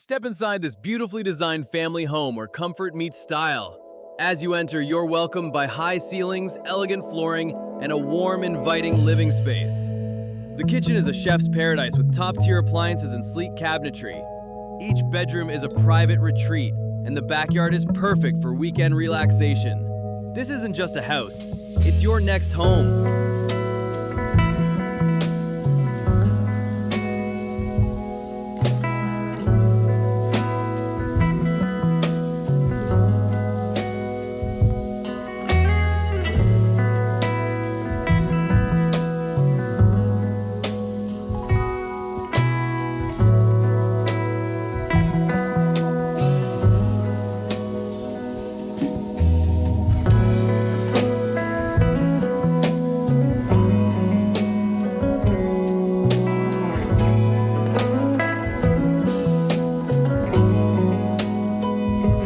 Step inside this beautifully designed family home where comfort meets style. As you enter, you're welcomed by high ceilings, elegant flooring, and a warm, inviting living space. The kitchen is a chef's paradise with top-tier appliances and sleek cabinetry. Each bedroom is a private retreat, and the backyard is perfect for weekend relaxation. This isn't just a house, it's your next home.